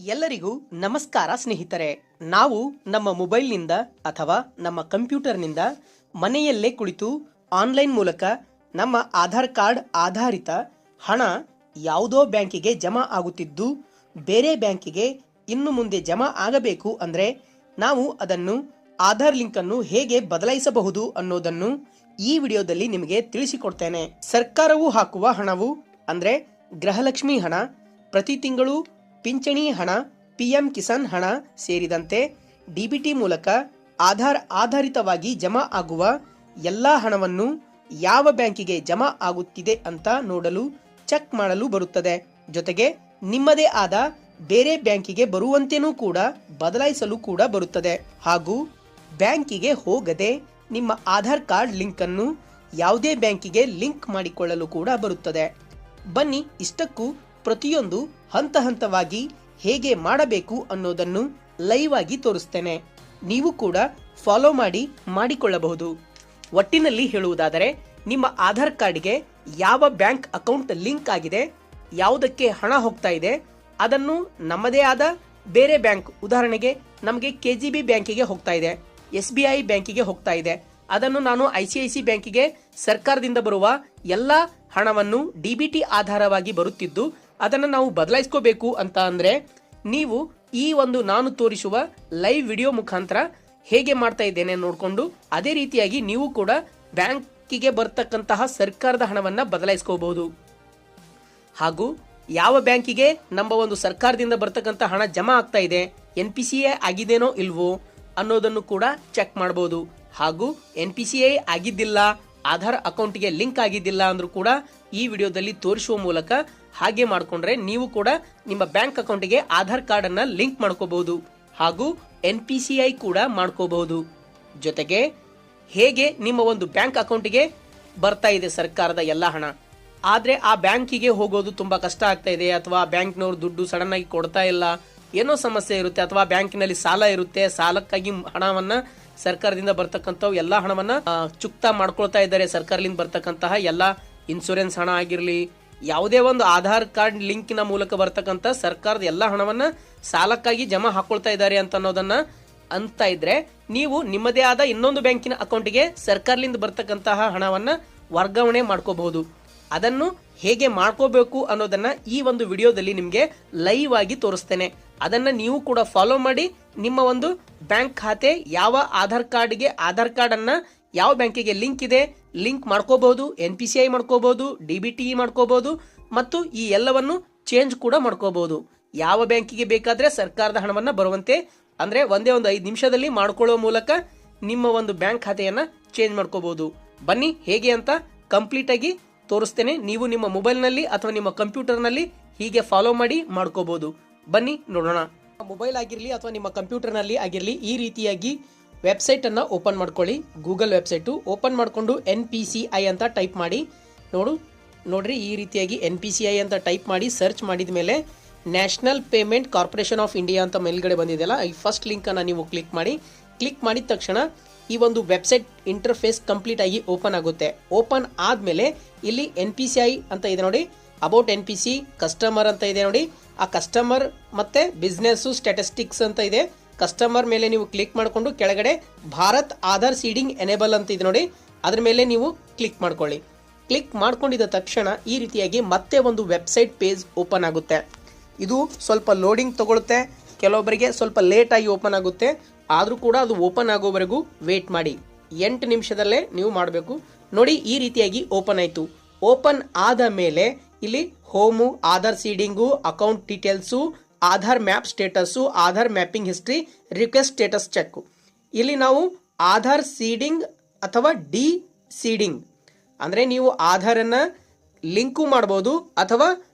ಎಲ್ಲರಿಗೂ ನಮಸ್ಕಾರ ಸ್ನೇಹಿತರೆ. ನಾವು ನಮ್ಮ ಮೊಬೈಲ್ನಿಂದ ಅಥವಾ ನಮ್ಮ ಕಂಪ್ಯೂಟರ್ನಿಂದ ಮನೆಯಲ್ಲೇ ಕುಳಿತು ಆನ್ಲೈನ್ ಮೂಲಕ ನಮ್ಮ ಆಧಾರ್ ಕಾರ್ಡ್ ಆಧಾರಿತ ಹಣ ಯಾವುದೋ ಬ್ಯಾಂಕಿಗೆ ಜಮಾ ಆಗುತ್ತಿದ್ದು ಬೇರೆ ಬ್ಯಾಂಕಿಗೆ ಇನ್ನು ಮುಂದೆ ಜಮಾ ಆಗಬೇಕು ಅಂದರೆ ನಾವು ಅದನ್ನು ಆಧಾರ್ ಲಿಂಕ್ ಅನ್ನು ಹೇಗೆ ಬದಲಾಯಿಸಬಹುದು ಅನ್ನೋದನ್ನು ಈ ವಿಡಿಯೋದಲ್ಲಿ ನಿಮಗೆ ತಿಳಿಸಿಕೊಡ್ತೇನೆ. ಸರ್ಕಾರವು ಹಾಕುವ ಹಣವು ಅಂದರೆ ಗೃಹಲಕ್ಷ್ಮಿ ಹಣ, ಪ್ರತಿ ತಿಂಗಳು ಪಿಂಚಣಿ ಹಣ, ಪಿಎಂ ಕಿಸಾನ್ ಹಣ ಸೇರಿದಂತೆ ಡಿಬಿಟಿ ಮೂಲಕ ಆಧಾರ್ ಆಧಾರಿತವಾಗಿ ಜಮಾ ಆಗುವ ಎಲ್ಲ ಹಣವನ್ನು ಯಾವ ಬ್ಯಾಂಕಿಗೆ ಜಮಾ ಆಗುತ್ತಿದೆ ಅಂತ ನೋಡಲು ಚೆಕ್ ಮಾಡಲು ಬರುತ್ತದೆ. ಜೊತೆಗೆ ನಿಮ್ಮದೇ ಆದ ಬೇರೆ ಬ್ಯಾಂಕಿಗೆ ಬರುವಂತೆಯೂ ಕೂಡ ಬದಲಾಯಿಸಲು ಕೂಡ ಬರುತ್ತದೆ. ಹಾಗೂ ಬ್ಯಾಂಕಿಗೆ ಹೋಗದೆ ನಿಮ್ಮ ಆಧಾರ್ ಕಾರ್ಡ್ ಲಿಂಕ್ ಅನ್ನು ಯಾವುದೇ ಬ್ಯಾಂಕಿಗೆ ಲಿಂಕ್ ಮಾಡಿಕೊಳ್ಳಲು ಕೂಡ ಬರುತ್ತದೆ. ಬನ್ನಿ ಇಷ್ಟಕ್ಕೂ ಪ್ರತಿಯೊಂದು ಹಂತ ಹಂತವಾಗಿ ಹೇಗೆ ಮಾಡಬೇಕು ಅನ್ನೋದನ್ನು ಲೈವ್ ಆಗಿ ತೋರಿಸ್ತೇನೆ. ನೀವು ಕೂಡ ಫಾಲೋ ಮಾಡಿಕೊಳ್ಳಬಹುದು. ಒಟ್ಟಿನಲ್ಲಿ ಹೇಳುವುದಾದರೆ ನಿಮ್ಮ ಆಧಾರ್ ಕಾರ್ಡ್ಗೆ ಯಾವ ಬ್ಯಾಂಕ್ ಅಕೌಂಟ್ ಲಿಂಕ್ ಆಗಿದೆ, ಯಾವುದಕ್ಕೆ ಹಣ ಹೋಗ್ತಾ ಇದೆ, ಅದನ್ನು ನಮ್ಮದೇ ಆದ ಬೇರೆ ಬ್ಯಾಂಕ್, ಉದಾಹರಣೆಗೆ ನಮಗೆ KGB ಬ್ಯಾಂಕಿಗೆ ಹೋಗ್ತಾ ಇದೆ, SBI ಬ್ಯಾಂಕಿಗೆ ಹೋಗ್ತಾ ಇದೆ, ಅದನ್ನು ನಾನು ICICI ಬ್ಯಾಂಕಿಗೆ ಸರ್ಕಾರದಿಂದ ಬರುವ ಎಲ್ಲ ಹಣವನ್ನು DBT ಆಧಾರವಾಗಿ ಬರುತ್ತಿದ್ದು ಅದನ್ನು ನಾವು ಬದಲಾಯಿಸ್ಕೋಬೇಕು ಅಂತ ಅಂದ್ರೆ ನೀವು ಈ ಒಂದು ನಾನು ತೋರಿಸುವ ಲೈವ್ ವಿಡಿಯೋ ಮುಖಾಂತರ ಹೇಗೆ ಮಾಡ್ತಾ ಇದ್ದೇನೆ ನೋಡಿಕೊಂಡು ಅದೇ ರೀತಿಯಾಗಿ ನೀವು ಕೂಡ ಬ್ಯಾಂಕಿಗೆ ಬರ್ತಕ್ಕಂತಹ ಸರ್ಕಾರದ ಹಣವನ್ನ ಬದಲಾಯಿಸ್ಕೋಬಹುದು. ಹಾಗೂ ಯಾವ ಬ್ಯಾಂಕಿಗೆ ನಮ್ಮ ಒಂದು ಸರ್ಕಾರದಿಂದ ಬರ್ತಕ್ಕಂಥ ಹಣ ಜಮಾ ಆಗ್ತಾ ಇದೆ, NPCI ಆಗಿದೇನೋ ಇಲ್ವೋ ಅನ್ನೋದನ್ನು ಕೂಡ ಚೆಕ್ ಮಾಡಬಹುದು. ಹಾಗೂ NPCI ಆಗಿದ್ದಿಲ್ಲ, ಆಧಾರ್ ಅಕೌಂಟ್ಗೆ ಲಿಂಕ್ ಆಗಿದ್ದಿಲ್ಲ ಅಂದ್ರೂ ಕೂಡ ಈ ವಿಡಿಯೋದಲ್ಲಿ ತೋರಿಸುವ ಮೂಲಕ ಹಾಗೆ ಮಾಡಿಕೊಂಡ್ರೆ ನೀವು ಕೂಡ ನಿಮ್ಮ ಬ್ಯಾಂಕ್ ಅಕೌಂಟ್ಗೆ ಆಧಾರ್ ಕಾರ್ಡ್ ಅನ್ನ ಲಿಂಕ್ ಮಾಡ್ಕೋಬಹುದು. ಹಾಗೂ NPCI ಕೂಡ ಮಾಡ್ಕೋಬಹುದು. ಜೊತೆಗೆ ಹೇಗೆ ನಿಮ್ಮ ಒಂದು ಬ್ಯಾಂಕ್ ಅಕೌಂಟ್ಗೆ ಬರ್ತಾ ಇದೆ ಸರ್ಕಾರದ ಎಲ್ಲ ಹಣ, ಆದ್ರೆ ಆ ಬ್ಯಾಂಕಿಗೆ ಹೋಗೋದು ತುಂಬಾ ಕಷ್ಟ ಆಗ್ತಾ ಇದೆ, ಅಥವಾ ಬ್ಯಾಂಕ್ನವರು ದುಡ್ಡು ಸಡನ್ ಆಗಿ ಕೊಡ್ತಾ ಇಲ್ಲ, ಏನೋ ಸಮಸ್ಯೆ ಇರುತ್ತೆ, ಅಥವಾ ಬ್ಯಾಂಕಿನಲ್ಲಿ ಸಾಲ ಇರುತ್ತೆ, ಸಾಲಕ್ಕಾಗಿ ಹಣವನ್ನ ಸರ್ಕಾರದಿಂದ ಬರ್ತಕ್ಕಂಥವು ಎಲ್ಲ ಹಣವನ್ನ ಚುಕ್ತಾ ಮಾಡ್ಕೊಳ್ತಾ ಇದ್ದಾರೆ. ಸರ್ಕಾರದಿಂದ ಬರ್ತಕ್ಕಂತಹ ಎಲ್ಲ ಇನ್ಶೂರೆನ್ಸ್ ಹಣ ಆಗಿರ್ಲಿ, ಯಾವುದೇ ಒಂದು ಆಧಾರ್ ಕಾರ್ಡ್ ಲಿಂಕಿನ ಮೂಲಕ ಬರ್ತಕ್ಕಂಥ ಸರ್ಕಾರದ ಎಲ್ಲ ಹಣವನ್ನ ಸಾಲಕ್ಕಾಗಿ ಜಮಾ ಹಾಕೊಳ್ತಾ ಇದ್ದಾರೆ ಅಂತ ಅನ್ನೋದನ್ನ ಅಂತ ಇದ್ರೆ ನೀವು ನಿಮ್ಮದೇ ಆದ ಇನ್ನೊಂದು ಬ್ಯಾಂಕಿನ ಅಕೌಂಟ್ಗೆ ಸರ್ಕಾರದಿಂದ ಬರ್ತಕ್ಕಂತಹ ಹಣವನ್ನ ವರ್ಗಾವಣೆ ಮಾಡ್ಕೋಬಹುದು. ಅದನ್ನು ಹೇಗೆ ಮಾಡ್ಕೋಬೇಕು ಅನ್ನೋದನ್ನ ಈ ಒಂದು ವಿಡಿಯೋದಲ್ಲಿ ನಿಮ್ಗೆ ಲೈವ್ ಆಗಿ ತೋರಿಸ್ತೇನೆ. ಅದನ್ನ ನೀವು ಕೂಡ ಫಾಲೋ ಮಾಡಿ ನಿಮ್ಮ ಒಂದು ಬ್ಯಾಂಕ್ ಖಾತೆ ಯಾವ ಆಧಾರ್ ಕಾರ್ಡ್ಗೆ ಆಧಾರ್ ಕಾರ್ಡ್ ಅನ್ನ ಯಾವ ಬ್ಯಾಂಕಿಗೆ ಲಿಂಕ್ ಇದೆ ಲಿಂಕ್ ಮಾಡ್ಕೋಬಹುದು, NPCI ಮಾಡ್ಕೋಬಹುದು, DBT ಮಾಡ್ಕೋಬಹುದು, ಮತ್ತು ಈ ಎಲ್ಲವನ್ನು ಚೇಂಜ್ ಕೂಡ ಮಾಡ್ಕೋಬಹುದು. ಯಾವ ಬ್ಯಾಂಕಿಗೆ ಬೇಕಾದ್ರೆ ಸರ್ಕಾರದ ಹಣವನ್ನ ಬರುವಂತೆ ಅಂದ್ರೆ ಒಂದೇ ಒಂದು 5 ನಿಮಿಷದಲ್ಲಿ ಮಾಡ್ಕೊಳ್ಳುವ ಮೂಲಕ ನಿಮ್ಮ ಒಂದು ಬ್ಯಾಂಕ್ ಖಾತೆಯನ್ನ ಚೇಂಜ್ ಮಾಡ್ಕೋಬಹುದು. ಬನ್ನಿ ಹೇಗೆ ಅಂತ ಕಂಪ್ಲೀಟ್ ಆಗಿ ತೋರಿಸ್ತೇನೆ. ನೀವು ನಿಮ್ಮ ಮೊಬೈಲ್ ನಲ್ಲಿ ಅಥವಾ ನಿಮ್ಮ ಕಂಪ್ಯೂಟರ್ ನಲ್ಲಿ ಹೀಗೆ ಫಾಲೋ ಮಾಡ್ಕೋಬಹುದು. ಬನ್ನಿ ನೋಡೋಣ. ಮೊಬೈಲ್ ಆಗಿರ್ಲಿ ಅಥವಾ ನಿಮ್ಮ ಕಂಪ್ಯೂಟರ್ ನಲ್ಲಿ ಆಗಿರ್ಲಿ ಈ ರೀತಿಯಾಗಿ ವೆಬ್ಸೈಟ್ ಅನ್ನ ಓಪನ್ ಮಾಡ್ಕೊಳ್ಳಿ. ಗೂಗಲ್ ವೆಬ್ಸೈಟ್ ಓಪನ್ ಮಾಡ್ಕೊಂಡು NPCI ಅಂತ ಟೈಪ್ ಮಾಡಿ. ನೋಡ್ರಿ ಈ ರೀತಿಯಾಗಿ NPCI ಅಂತ ಟೈಪ್ ಮಾಡಿ ಸರ್ಚ್ ಮಾಡಿದ ಮೇಲೆ national payment corporation of India ಅಂತ ಮೇಲ್ಗಡೆ ಬಂದಿದೆಯಲ್ಲ, ಈ ಫಸ್ಟ್ ಲಿಂಕ್ ಅನ್ನ ನೀವು ಕ್ಲಿಕ್ ಮಾಡಿ. ಕ್ಲಿಕ್ ಮಾಡಿದ ತಕ್ಷಣ ಈ ಒಂದು ವೆಬ್ಸೈಟ್ ಇಂಟರ್ಫೇಸ್ ಕಂಪ್ಲೀಟ್ ಆಗಿ ಓಪನ್ ಆಗುತ್ತೆ. ಓಪನ್ ಆದ್ಮೇಲೆ ಇಲ್ಲಿ NPCI ಅಂತ ಇದೆ ನೋಡಿ, ಅಬೌಟ್ NPC, ಕಸ್ಟಮರ್ ಅಂತ ಇದೆ ನೋಡಿ, ಆ ಕಸ್ಟಮರ್ ಮತ್ತೆ ಬಿಸ್ನೆಸ್ ಸ್ಟ್ಯಾಟಿಸ್ಟಿಕ್ಸ್ ಅಂತ ಇದೆ. ಕಸ್ಟಮರ್ ಮೇಲೆ ನೀವು ಕ್ಲಿಕ್ ಮಾಡಿಕೊಂಡು ಕೆಳಗಡೆ ಭಾರತ್ ಆಧಾರ್ ಸೀಡಿಂಗ್ ಎನೇಬಲ್ ಅಂತ ಇದೆ ನೋಡಿ, ಅದ್ರ ಮೇಲೆ ನೀವು ಕ್ಲಿಕ್ ಮಾಡ್ಕೊಳ್ಳಿ. ಕ್ಲಿಕ್ ಮಾಡ್ಕೊಂಡಿದ್ದ ತಕ್ಷಣ ಈ ರೀತಿಯಾಗಿ ಮತ್ತೆ ಒಂದು ವೆಬ್ಸೈಟ್ ಪೇಜ್ ಓಪನ್ ಆಗುತ್ತೆ. ಇದು ಸ್ವಲ್ಪ ಲೋಡಿಂಗ್ ತಗೊಳುತ್ತೆ, ಕೆಲವೊಬ್ಬರಿಗೆ ಸ್ವಲ್ಪ ಲೇಟ್ ಆಗಿ ಓಪನ್ ಆಗುತ್ತೆ, ಆದ್ರೂ ಕೂಡ ಅದು ಓಪನ್ ಆಗೋವರೆಗೂ ವೇಟ್ ಮಾಡಿ. 8 ನಿಮಿಷದಲ್ಲೇ ನೀವು ಮಾಡಬೇಕು. ನೋಡಿ ಈ ರೀತಿಯಾಗಿ ಓಪನ್ ಆಯ್ತು. ಓಪನ್ ಆದ ಮೇಲೆ ಇಲ್ಲಿ home, Aadhaar seeding, account details, Aadhaar map status, Aadhaar mapping history, request status check. ಇಲ್ಲಿ ನಾವು ಆಧಾರ್ ಸೀಡಿಂಗ್ ಅಥವಾ ಡಿ ಸೀಡಿಂಗ್ ಅಂದ್ರೆ ನೀವು ಆಧಾರನ್ನ ಲಿಂಕು ಮಾಡಬಹುದು ಅಥವಾ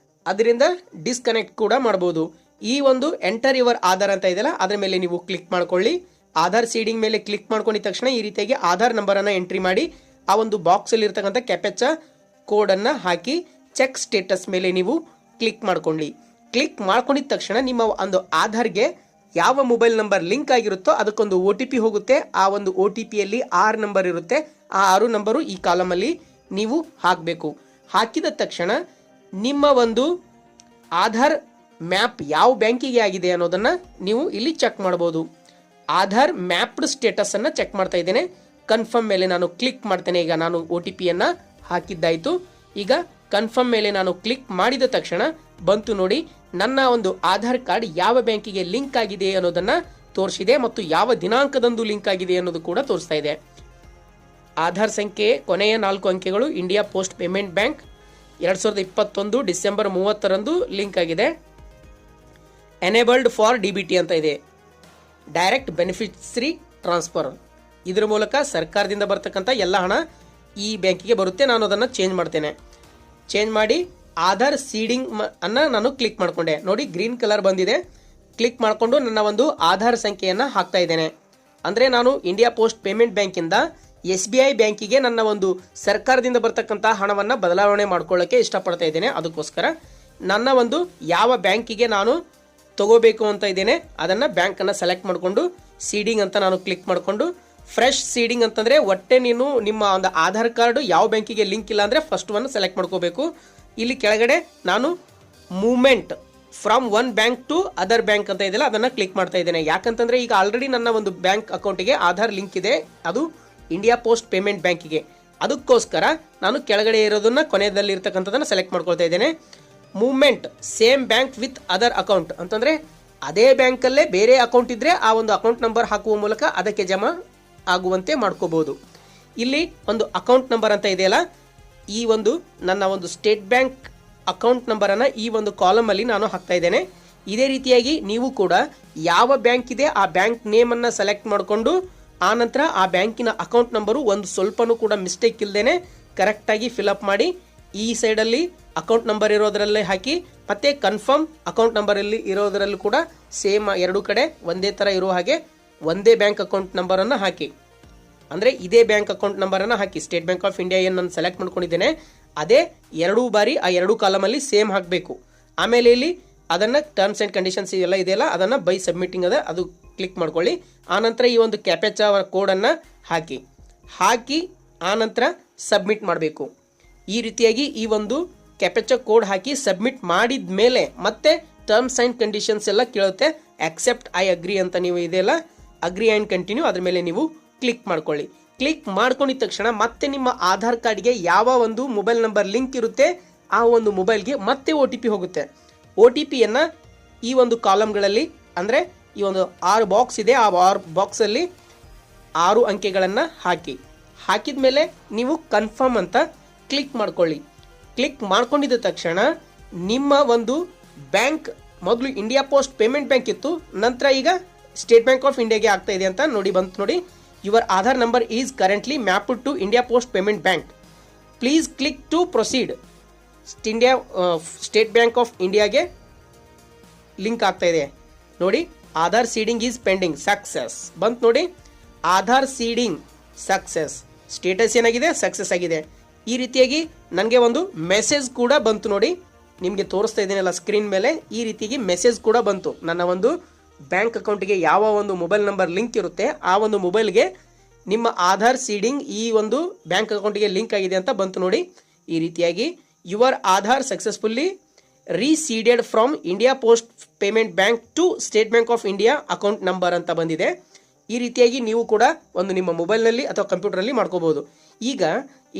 ಅದರಿಂದ ಡಿಸ್ಕನೆಕ್ಟ್ ಕೂಡ ಮಾಡಬಹುದು. ಈ ಒಂದು ಎಂಟರ್ ಯುವರ್ ಆಧಾರ್ ಅಂತ ಇದೆಯಲ್ಲ ಅದ್ರ ಮೇಲೆ ನೀವು ಕ್ಲಿಕ್ ಮಾಡ್ಕೊಳ್ಳಿ. ಆಧಾರ್ ಸೀಡಿಂಗ್ ಮೇಲೆ ಕ್ಲಿಕ್ ಮಾಡ್ಕೊಂಡಿದ ತಕ್ಷಣ ಈ ರೀತಿಯಾಗಿ ಆಧಾರ್ ನಂಬರ್ ಅನ್ನ ಎಂಟ್ರಿ ಮಾಡಿ ಆ ಒಂದು ಬಾಕ್ಸ್ ಅಲ್ಲಿ ಇರ್ತಕ್ಕಂಥ ಕ್ಯಾಪ್ಚಾ ಕೋಡ್ ಅನ್ನ ಹಾಕಿ ಚೆಕ್ ಸ್ಟೇಟಸ್ ಮೇಲೆ ನೀವು ಕ್ಲಿಕ್ ಮಾಡ್ಕೊಳ್ಳಿ. ಕ್ಲಿಕ್ ಮಾಡ್ಕೊಂಡಿದ ತಕ್ಷಣ ನಿಮ್ಮ ಒಂದು ಆಧಾರ್ಗೆ ಯಾವ ಮೊಬೈಲ್ ನಂಬರ್ ಲಿಂಕ್ ಆಗಿರುತ್ತೋ ಅದಕ್ಕೊಂದು OTP ಹೋಗುತ್ತೆ. ಆ ಒಂದು OTP ಯಲ್ಲಿ 6 ನಂಬರ್ ಇರುತ್ತೆ. ಆ 6 ನಂಬರು ಈ ಕಾಲಮ್ ಅಲ್ಲಿ ನೀವು ಹಾಕಬೇಕು. ಹಾಕಿದ ತಕ್ಷಣ ನಿಮ್ಮ ಒಂದು ಆಧಾರ್ ಮ್ಯಾಪ್ ಯಾವ ಬ್ಯಾಂಕಿಗೆ ಆಗಿದೆ ಅನ್ನೋದನ್ನು ನೀವು ಇಲ್ಲಿ ಚೆಕ್ ಮಾಡ್ಬೋದು. ಆಧಾರ್ ಮ್ಯಾಪ್ಡ್ ಸ್ಟೇಟಸನ್ನು ಚೆಕ್ ಮಾಡ್ತಾ ಇದ್ದೇನೆ. ಕನ್ಫರ್ಮ್ ಮೇಲೆ ನಾನು ಕ್ಲಿಕ್ ಮಾಡ್ತೇನೆ. ಈಗ ನಾನು OTP ಹಾಕಿದ್ದಾಯಿತು. ಈಗ ಕನ್ಫರ್ಮ್ ಮೇಲೆ ನಾನು ಕ್ಲಿಕ್ ಮಾಡಿದ ತಕ್ಷಣ ಬಂತು ನೋಡಿ, ನನ್ನ ಒಂದು ಆಧಾರ್ ಕಾರ್ಡ್ ಯಾವ ಬ್ಯಾಂಕಿಗೆ ಲಿಂಕ್ ಆಗಿದೆ ಅನ್ನೋದನ್ನು ತೋರಿಸಿದೆ ಮತ್ತು ಯಾವ ದಿನಾಂಕದಂದು ಲಿಂಕ್ ಆಗಿದೆ ಅನ್ನೋದು ಕೂಡ ತೋರಿಸ್ತಾ ಇದೆ. ಆಧಾರ್ ಸಂಖ್ಯೆ ಕೊನೆಯ 4 ಅಂಕೆಗಳು India post payment bank 2021 December 30ರಂದು ಲಿಂಕ್ ಆಗಿದೆ. ಎನೇಬಲ್ಡ್ ಫಾರ್ DBT ಅಂತ ಇದೆ, ಡೈರೆಕ್ಟ್ ಬೆನಿಫಿಷರಿ ಟ್ರಾನ್ಸ್ಫರ್. ಇದರ ಮೂಲಕ ಸರ್ಕಾರದಿಂದ ಬರ್ತಕ್ಕಂಥ ಎಲ್ಲ ಹಣ ಈ ಬ್ಯಾಂಕಿಗೆ ಬರುತ್ತೆ. ನಾನು ಅದನ್ನು ಚೇಂಜ್ ಮಾಡ್ತೇನೆ. ಚೇಂಜ್ ಮಾಡಿ ಆಧಾರ್ ಸೀಡಿಂಗ್ ನಾನು ಕ್ಲಿಕ್ ಮಾಡಿಕೊಂಡೆ. ನೋಡಿ ಗ್ರೀನ್ ಕಲರ್ ಬಂದಿದೆ. ಕ್ಲಿಕ್ ಮಾಡಿಕೊಂಡು ನನ್ನ ಒಂದು ಆಧಾರ್ ಸಂಖ್ಯೆಯನ್ನು ಹಾಕ್ತಾ ಇದ್ದೇನೆ. ಅಂದರೆ ನಾನು ಇಂಡಿಯಾ ಪೋಸ್ಟ್ ಪೇಮೆಂಟ್ ಬ್ಯಾಂಕಿಂದ SBI ಬ್ಯಾಂಕಿಗೆ ನನ್ನ ಒಂದು ಸರ್ಕಾರದಿಂದ ಬರ್ತಕ್ಕಂಥ ಹಣವನ್ನು ಬದಲಾವಣೆ ಮಾಡ್ಕೊಳ್ಳೋಕ್ಕೆ ಇಷ್ಟಪಡ್ತಾ ಇದ್ದೇನೆ. ಅದಕ್ಕೋಸ್ಕರ ನನ್ನ ಒಂದು ಯಾವ ಬ್ಯಾಂಕಿಗೆ ನಾನು ತಗೋಬೇಕು ಅಂತ ಇದ್ದೇನೆ ಅದನ್ನು ಬ್ಯಾಂಕನ್ನು ಸೆಲೆಕ್ಟ್ ಮಾಡಿಕೊಂಡು ಸೀಡಿಂಗ್ ಅಂತ ನಾನು ಕ್ಲಿಕ್ ಮಾಡಿಕೊಂಡು, ಫ್ರೆಶ್ ಸೀಡಿಂಗ್ ಅಂತಂದರೆ ಒಟ್ಟೆ ನೀನು ನಿಮ್ಮ ಒಂದು ಆಧಾರ್ ಕಾರ್ಡು ಯಾವ ಬ್ಯಾಂಕಿಗೆ ಲಿಂಕ್ ಇಲ್ಲ ಅಂದರೆ ಫಸ್ಟ್ ಒನ್ ಸೆಲೆಕ್ಟ್ ಮಾಡ್ಕೋಬೇಕು. ಇಲ್ಲಿ ಕೆಳಗಡೆ ನಾನು movement from one bank to other bank ಅಂತ ಇದೆಯಲ್ಲ ಅದನ್ನು ಕ್ಲಿಕ್ ಮಾಡ್ತಾ ಇದ್ದೇನೆ. ಯಾಕಂತಂದರೆ ಈಗ ಆಲ್ರೆಡಿ ನನ್ನ ಒಂದು ಬ್ಯಾಂಕ್ ಅಕೌಂಟಿಗೆ ಆಧಾರ್ ಲಿಂಕ್ ಇದೆ, ಅದು ಇಂಡಿಯಾ ಪೋಸ್ಟ್ ಪೇಮೆಂಟ್ ಬ್ಯಾಂಕಿಗೆ. ಅದಕ್ಕೋಸ್ಕರ ನಾನು ಕೆಳಗಡೆ ಇರೋದನ್ನ ಕೊನೆಯಲ್ಲಿ ಇರ್ತಕ್ಕಂಥದ್ದನ್ನು ಸೆಲೆಕ್ಟ್ ಮಾಡ್ಕೊಳ್ತಾ ಇದ್ದೇನೆ. Movement same bank with other account ಅಂತಂದರೆ ಅದೇ ಬ್ಯಾಂಕಲ್ಲೇ ಬೇರೆ ಅಕೌಂಟ್ ಇದ್ದರೆ ಆ ಒಂದು ಅಕೌಂಟ್ ನಂಬರ್ ಹಾಕುವ ಮೂಲಕ ಅದಕ್ಕೆ ಜಮಾ ಆಗುವಂತೆ ಮಾಡ್ಕೋಬಹುದು. ಇಲ್ಲಿ ಒಂದು ಅಕೌಂಟ್ ನಂಬರ್ ಅಂತ ಇದೆಯಲ್ಲ, ಈ ಒಂದು ನನ್ನ ಒಂದು ಸ್ಟೇಟ್ ಬ್ಯಾಂಕ್ ಅಕೌಂಟ್ ನಂಬರನ್ನು ಈ ಒಂದು ಕಾಲಮಲ್ಲಿ ನಾನು ಹಾಕ್ತಾ ಇದ್ದೇನೆ. ಇದೇ ರೀತಿಯಾಗಿ ನೀವು ಕೂಡ ಯಾವ ಬ್ಯಾಂಕ್ ಇದೆ ಆ ಬ್ಯಾಂಕ್ ನೇಮನ್ನು ಸೆಲೆಕ್ಟ್ ಮಾಡಿಕೊಂಡು ಆನಂತರ ಆ ಬ್ಯಾಂಕಿನ ಅಕೌಂಟ್ ನಂಬರು ಒಂದು ಸ್ವಲ್ಪನೂ ಕೂಡ ಮಿಸ್ಟೇಕ್ ಇಲ್ಲದೇನೆ ಕರೆಕ್ಟಾಗಿ ಫಿಲಪ್ ಮಾಡಿ ಈ ಸೈಡಲ್ಲಿ ಅಕೌಂಟ್ ನಂಬರ್ ಇರೋದರಲ್ಲೇ ಹಾಕಿ, ಮತ್ತೆ ಕನ್ಫರ್ಮ್ ಅಕೌಂಟ್ ನಂಬರಲ್ಲಿ ಇರೋದರಲ್ಲೂ ಕೂಡ ಸೇಮ್ ಎರಡು ಕಡೆ ಒಂದೇ ಥರ ಇರೋ ಹಾಗೆ ಒಂದೇ ಬ್ಯಾಂಕ್ ಅಕೌಂಟ್ ನಂಬರನ್ನು ಹಾಕಿ. ಅಂದರೆ ಇದೇ ಬ್ಯಾಂಕ್ ಅಕೌಂಟ್ ನಂಬರನ್ನು ಹಾಕಿ. ಸ್ಟೇಟ್ ಬ್ಯಾಂಕ್ ಆಫ್ ಇಂಡಿಯಾ ಏನು ನಾನು ಸೆಲೆಕ್ಟ್ ಮಾಡ್ಕೊಂಡಿದ್ದೇನೆ ಅದೇ ಎರಡೂ ಬಾರಿ ಆ ಎರಡೂ ಕಾಲಮಲ್ಲಿ ಸೇಮ್ ಹಾಕಬೇಕು. ಆಮೇಲೆ ಇಲ್ಲಿ ಅದನ್ನು ಟರ್ಮ್ಸ್ ಆ್ಯಂಡ್ ಕಂಡೀಷನ್ಸ್ ಎಲ್ಲ ಇದೆಯಲ್ಲ ಅದನ್ನು ಬೈ ಸಬ್ಮಿಟಿಂಗ್ ಅದು ಕ್ಲಿಕ್ ಮಾಡ್ಕೊಳ್ಳಿ. ಆನಂತರ ಈ ಒಂದು ಕ್ಯಾಪೆಚಾ ಕೋಡನ್ನು ಹಾಕಿ ಆನಂತರ ಸಬ್ಮಿಟ್ ಮಾಡಬೇಕು. ಈ ರೀತಿಯಾಗಿ ಈ ಒಂದು ಕ್ಯಾಪೆಚಾ ಕೋಡ್ ಹಾಕಿ ಸಬ್ಮಿಟ್ ಮಾಡಿದ ಮೇಲೆ ಮತ್ತೆ ಟರ್ಮ್ಸ್ ಆ್ಯಂಡ್ ಕಂಡೀಷನ್ಸ್ ಎಲ್ಲ ಕೇಳುತ್ತೆ. ಆಕ್ಸೆಪ್ಟ್ ಐ ಅಗ್ರಿ ಅಂತ ನೀವು ಇದೆಯಲ್ಲ ಅಗ್ರಿ ಆ್ಯಂಡ್ ಕಂಟಿನ್ಯೂ ಅದ್ರ ಮೇಲೆ ನೀವು ಕ್ಲಿಕ್ ಮಾಡ್ಕೊಳ್ಳಿ. ಕ್ಲಿಕ್ ಮಾಡ್ಕೊಂಡಿದ ತಕ್ಷಣ ಮತ್ತೆ ನಿಮ್ಮ ಆಧಾರ್ ಕಾರ್ಡ್ಗೆ ಯಾವ ಒಂದು ಮೊಬೈಲ್ ನಂಬರ್ ಲಿಂಕ್ ಇರುತ್ತೆ ಆ ಒಂದು ಮೊಬೈಲ್ಗೆ ಮತ್ತೆ OTP ಹೋಗುತ್ತೆ. OTPಯನ್ನು ಈ ಒಂದು ಕಾಲಮ್ಗಳಲ್ಲಿ ಅಂದರೆ ಈ ಒಂದು 6 ಬಾಕ್ಸ್ ಇದೆ, ಆ 6 ಬಾಕ್ಸಲ್ಲಿ 6 ಅಂಕೆಗಳನ್ನು ಹಾಕಿದ ಮೇಲೆ ನೀವು ಕನ್ಫರ್ಮ್ ಅಂತ ಕ್ಲಿಕ್ ಮಾಡ್ಕೊಳ್ಳಿ. ಕ್ಲಿಕ್ ಮಾಡ್ಕೊಂಡಿದ್ದ ತಕ್ಷಣ ನಿಮ್ಮ ಒಂದು ಬ್ಯಾಂಕ್ ಮೊದಲು ಇಂಡಿಯಾ ಪೋಸ್ಟ್ ಪೇಮೆಂಟ್ ಬ್ಯಾಂಕ್ ಇತ್ತು, ನಂತರ ಈಗ ಸ್ಟೇಟ್ ಬ್ಯಾಂಕ್ ಆಫ್ ಇಂಡಿಯಾಗೆ ಆಗ್ತಾ ಇದೆ ಅಂತ ಬಂತು ನೋಡಿ. Your Aadhaar number is currently mapped to India post payment Bank, please click to proceed. State Bank of ಇಂಡಿಯಾಗೆ ಲಿಂಕ್ ಆಗ್ತಾ ಇದೆ ನೋಡಿ. Aadhaar seeding is pending, success ಬಂತು ನೋಡಿ. ಆಧಾರ್ ಸೀಡಿಂಗ್ ಸಕ್ಸಸ್, ಸ್ಟೇಟಸ್ ಏನಾಗಿದೆ ಸಕ್ಸಸ್ ಆಗಿದೆ. ಈ ರೀತಿಯಾಗಿ ನನಗೆ ಒಂದು ಮೆಸೇಜ್ ಕೂಡ ಬಂತು ನೋಡಿ, ನಿಮಗೆ ತೋರಿಸ್ತಾ ಇದ್ದೀನಲ್ಲ ಸ್ಕ್ರೀನ್ ಮೇಲೆ. ಈ ರೀತಿಯಾಗಿ ಮೆಸೇಜ್ ಕೂಡ ಬಂತು. ನನ್ನ ಒಂದು ಬ್ಯಾಂಕ್ ಅಕೌಂಟಿಗೆ ಯಾವ ಒಂದು ಮೊಬೈಲ್ ನಂಬರ್ ಲಿಂಕ್ ಇರುತ್ತೆ ಆ ಒಂದು ಮೊಬೈಲ್ಗೆ ನಿಮ್ಮ ಆಧಾರ್ ಸೀಡಿಂಗ್ ಈ ಒಂದು ಬ್ಯಾಂಕ್ ಅಕೌಂಟಿಗೆ ಲಿಂಕ್ ಆಗಿದೆ ಅಂತ ಬಂತು ನೋಡಿ. ಈ ರೀತಿಯಾಗಿ your Aadhaar successfully reseeded from India post payment bank to State Bank of India account number ಅಂತ ಬಂದಿದೆ. ಈ ರೀತಿಯಾಗಿ ನೀವು ಕೂಡ ಒಂದು ನಿಮ್ಮ ಮೊಬೈಲ್ನಲ್ಲಿ ಅಥವಾ ಕಂಪ್ಯೂಟರಲ್ಲಿ ಮಾಡ್ಕೋಬಹುದು. ಈಗ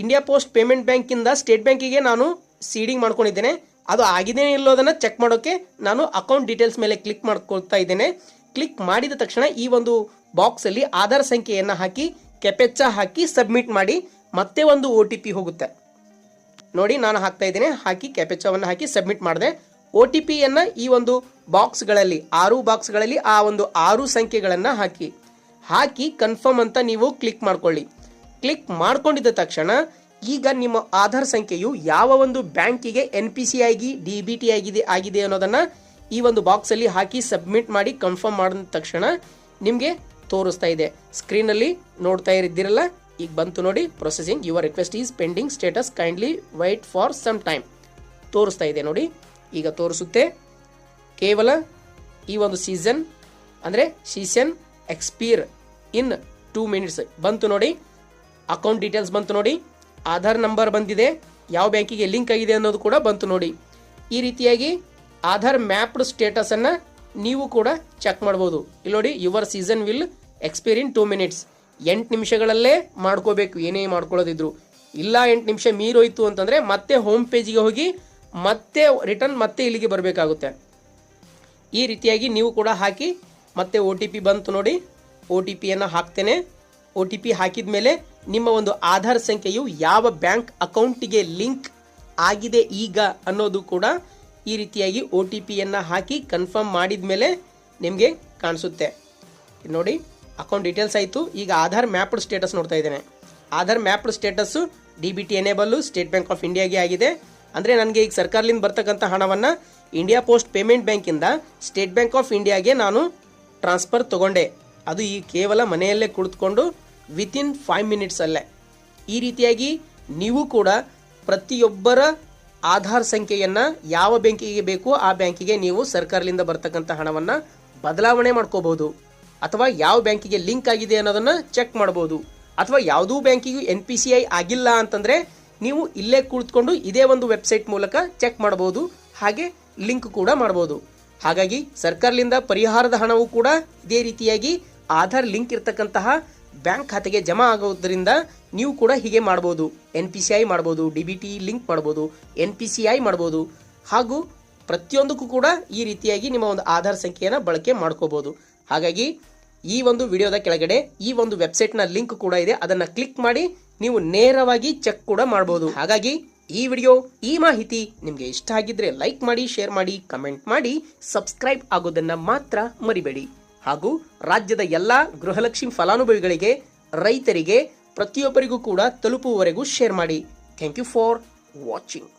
ಇಂಡಿಯಾ ಪೋಸ್ಟ್ ಪೇಮೆಂಟ್ ಬ್ಯಾಂಕಿಂದ ಸ್ಟೇಟ್ ಬ್ಯಾಂಕಿಗೆ ನಾನು ಸೀಡಿಂಗ್ ಮಾಡ್ಕೊಂಡಿದ್ದೇನೆ, ಅದು ಆಗಿದೆ ಇಲ್ಲೋದನ್ನು ಚೆಕ್ ಮಾಡೋಕ್ಕೆ ನಾನು ಅಕೌಂಟ್ ಡೀಟೇಲ್ಸ್ ಮೇಲೆ ಕ್ಲಿಕ್ ಮಾಡ್ಕೊಳ್ತಾ ಇದ್ದೇನೆ. ಕ್ಲಿಕ್ ಮಾಡಿದ ತಕ್ಷಣ ಈ ಒಂದು ಬಾಕ್ಸಲ್ಲಿ ಆಧಾರ್ ಸಂಖ್ಯೆಯನ್ನು ಹಾಕಿ ಕ್ಯಾಪೆಚಾ ಹಾಕಿ ಸಬ್ಮಿಟ್ ಮಾಡಿ ಮತ್ತೆ ಒಂದು OTP ಹೋಗುತ್ತೆ ನೋಡಿ. ನಾನು ಹಾಕ್ತಾ ಇದ್ದೇನೆ, ಹಾಕಿ ಕ್ಯಾಪೆಚಾವನ್ನು ಹಾಕಿ ಸಬ್ಮಿಟ್ ಮಾಡಿದೆ. OTPಯನ್ನು ಈ ಒಂದು ಬಾಕ್ಸ್ಗಳಲ್ಲಿ 6 ಬಾಕ್ಸ್ಗಳಲ್ಲಿ ಆ ಒಂದು 6 ಸಂಖ್ಯೆಗಳನ್ನು ಹಾಕಿ ಕನ್ಫರ್ಮ್ ಅಂತ ನೀವು ಕ್ಲಿಕ್ ಮಾಡ್ಕೊಳ್ಳಿ. ಕ್ಲಿಕ್ ಮಾಡ್ಕೊಂಡಿದ್ದ ತಕ್ಷಣ ಈಗ ನಿಮ್ಮ ಆಧಾರ್ ಸಂಖ್ಯೆಯು ಯಾವ ಒಂದು ಬ್ಯಾಂಕಿಗೆ NPC ಆಗಿ DBT ಆಗಿದೆ ಅನ್ನೋದನ್ನು ಈ ಒಂದು ಬಾಕ್ಸಲ್ಲಿ ಹಾಕಿ ಸಬ್ಮಿಟ್ ಮಾಡಿ ಕನ್ಫರ್ಮ್ ಮಾಡಿದ ತಕ್ಷಣ ನಿಮಗೆ ತೋರಿಸ್ತಾ ಇದೆ. ಸ್ಕ್ರೀನಲ್ಲಿ ನೋಡ್ತಾ ಇದ್ದೀರಲ್ಲ, ಈಗ ಬಂತು ನೋಡಿ processing, your request is pending status, kindly wait for some time ತೋರಿಸ್ತಾ ಇದೆ ನೋಡಿ. ಈಗ ತೋರಿಸುತ್ತೆ. ಕೇವಲ ಈ ಒಂದು ಸೀಸನ್ ಎಕ್ಸ್ಪೈರ್ ಇನ್ 2 ಮಿನಿಟ್ಸ್ ಬಂತು ನೋಡಿ. ಅಕೌಂಟ್ ಡೀಟೇಲ್ಸ್ ಬಂತು ನೋಡಿ, ಆಧಾರ್ ನಂಬರ್ ಬಂದಿದೆ, ಯಾವ ಬ್ಯಾಂಕಿಗೆ ಲಿಂಕ್ ಆಗಿದೆ ಅನ್ನೋದು ಕೂಡ ಬಂತು ನೋಡಿ. ಈ ರೀತಿಯಾಗಿ ಆಧಾರ್ ಮ್ಯಾಪ್ಡ್ ಸ್ಟೇಟಸ್ ಅನ್ನ ನೀವು ಕೂಡ ಚೆಕ್ ಮಾಡಬಹುದು. ಇಲ್ಲಿ ನೋಡಿ, your season will expire in 2 minutes. 8 ನಿಮಿಷಗಳಲ್ಲೇ ಮಾಡ್ಕೋಬೇಕು, ಏನೇ ಮಾಡ್ಕೊಳ್ಳೋದಿದ್ರು. ಇಲ್ಲ 8 ನಿಮಿಷ ಮೀರೋಯ್ತು ಅಂತಂದ್ರೆ ಮತ್ತೆ ಹೋಮ್ ಪೇಜಿಗೆ ಹೋಗಿ ಮತ್ತೆ ರಿಟರ್ನ್ ಮತ್ತೆ ಇಲ್ಲಿಗೆ ಬರಬೇಕಾಗುತ್ತೆ. ಈ ರೀತಿಯಾಗಿ ನೀವು ಕೂಡ ಹಾಕಿ. ಮತ್ತೆ OTP ಬಂತು ನೋಡಿ, OTPಯನ್ನು ಹಾಕ್ತೇನೆ. OTP ಹಾಕಿದ ಮೇಲೆ ನಿಮ್ಮ ಒಂದು ಆಧಾರ್ ಸಂಖ್ಯೆಯು ಯಾವ ಬ್ಯಾಂಕ್ ಅಕೌಂಟಿಗೆ ಲಿಂಕ್ ಆಗಿದೆ ಈಗ ಅನ್ನೋದು ಕೂಡ ಈ ರೀತಿಯಾಗಿ OTPಯನ್ನು ಹಾಕಿ ಕನ್ಫರ್ಮ್ ಮಾಡಿದ ಮೇಲೆ ನಿಮಗೆ ಕಾಣಿಸುತ್ತೆ. ನೋಡಿ, ಅಕೌಂಟ್ ಡೀಟೇಲ್ಸ್ ಆಯಿತು. ಈಗ ಆಧಾರ್ ಮ್ಯಾಪ್ಡ್ ಸ್ಟೇಟಸ್ ನೋಡ್ತಾ ಇದ್ದೇನೆ. Aadhaar mapped status DBT enable State Bank of ಇಂಡಿಯಾಗೆ ಆಗಿದೆ. ಅಂದರೆ ನನಗೆ ಈಗ ಸರ್ಕಾರದಿಂದ ಬರ್ತಕ್ಕಂಥ ಹಣವನ್ನು ಇಂಡಿಯಾ ಪೋಸ್ಟ್ ಪೇಮೆಂಟ್ ಬ್ಯಾಂಕಿಂದ ಸ್ಟೇಟ್ ಬ್ಯಾಂಕ್ ಆಫ್ ಇಂಡಿಯಾಗೆ ನಾನು ಟ್ರಾನ್ಸ್ಫರ್ ತೊಗೊಂಡೆ. ಅದು ಈ ಕೇವಲ ಮನೆಯಲ್ಲೇ ಕುಳಿತುಕೊಂಡು ವಿತಿನ್ 5 minutes ಅಲ್ಲೇ. ಈ ರೀತಿಯಾಗಿ ನೀವು ಕೂಡ ಪ್ರತಿಯೊಬ್ಬರ ಆಧಾರ್ ಸಂಖ್ಯೆಯನ್ನು ಯಾವ ಬ್ಯಾಂಕಿಗೆ ಬೇಕೋ ಆ ಬ್ಯಾಂಕಿಗೆ ನೀವು ಸರ್ಕಾರದಿಂದ ಬರ್ತಕ್ಕಂಥ ಹಣವನ್ನು ಬದಲಾವಣೆ ಮಾಡ್ಕೋಬಹುದು, ಅಥವಾ ಯಾವ ಬ್ಯಾಂಕಿಗೆ ಲಿಂಕ್ ಆಗಿದೆ ಅನ್ನೋದನ್ನು ಚೆಕ್ ಮಾಡ್ಬೋದು. ಅಥವಾ ಯಾವುದೂ ಬ್ಯಾಂಕಿಗೂ NPCI ಆಗಿಲ್ಲ ಅಂತಂದರೆ ನೀವು ಇಲ್ಲೇ ಕುಳಿತುಕೊಂಡು ಇದೇ ಒಂದು ವೆಬ್ಸೈಟ್ ಮೂಲಕ ಚೆಕ್ ಮಾಡಬಹುದು, ಹಾಗೆ ಲಿಂಕ್ ಕೂಡ ಮಾಡಬಹುದು. ಹಾಗಾಗಿ ಸರ್ಕಾರದಿಂದ ಪರಿಹಾರದ ಹಣವು ಕೂಡ ಇದೇ ರೀತಿಯಾಗಿ ಆಧಾರ್ ಲಿಂಕ್ ಇರ್ತಕ್ಕಂತಹ ಬ್ಯಾಂಕ್ ಖಾತೆಗೆ ಜಮಾ ಆಗೋದ್ರಿಂದ ನೀವು ಕೂಡ ಹೀಗೆ ಮಾಡ್ಬೋದು. NPCI ಮಾಡ್ಬೋದು, DBT ಲಿಂಕ್ ಮಾಡ್ಬೋದು, NPCI ಮಾಡ್ಬೋದು, ಹಾಗೂ ಪ್ರತಿಯೊಂದಕ್ಕೂ ಕೂಡ ಈ ರೀತಿಯಾಗಿ ನಿಮ್ಮ ಒಂದು ಆಧಾರ್ ಸಂಖ್ಯೆಯನ್ನು ಬಳಕೆ ಮಾಡ್ಕೋಬಹುದು. ಹಾಗಾಗಿ ಈ ಒಂದು ವಿಡಿಯೋದ ಕೆಳಗಡೆ ಈ ಒಂದು ವೆಬ್ಸೈಟ್ನ ಲಿಂಕ್ ಕೂಡ ಇದೆ, ಅದನ್ನ ಕ್ಲಿಕ್ ಮಾಡಿ ನೀವು ನೇರವಾಗಿ ಚೆಕ್ ಕೂಡ ಮಾಡಬಹುದು. ಹಾಗಾಗಿ ಈ ವಿಡಿಯೋ, ಈ ಮಾಹಿತಿ ನಿಮಗೆ ಇಷ್ಟ ಆಗಿದ್ರೆ ಲೈಕ್ ಮಾಡಿ, ಶೇರ್ ಮಾಡಿ, ಕಮೆಂಟ್ ಮಾಡಿ, ಸಬ್ಸ್ಕ್ರೈಬ್ ಆಗೋದನ್ನ ಮಾತ್ರ ಮರಿಬೇಡಿ. ಹಾಗೂ ರಾಜ್ಯದ ಎಲ್ಲಾ ಗೃಹಲಕ್ಷ್ಮಿ ಫಲಾನುಭವಿಗಳಿಗೆ, ರೈತರಿಗೆ, ಪ್ರತಿಯೊಬ್ಬರಿಗೂ ಕೂಡ ತಲುಪುವವರೆಗೂ ಶೇರ್ ಮಾಡಿ. Thank you for watching.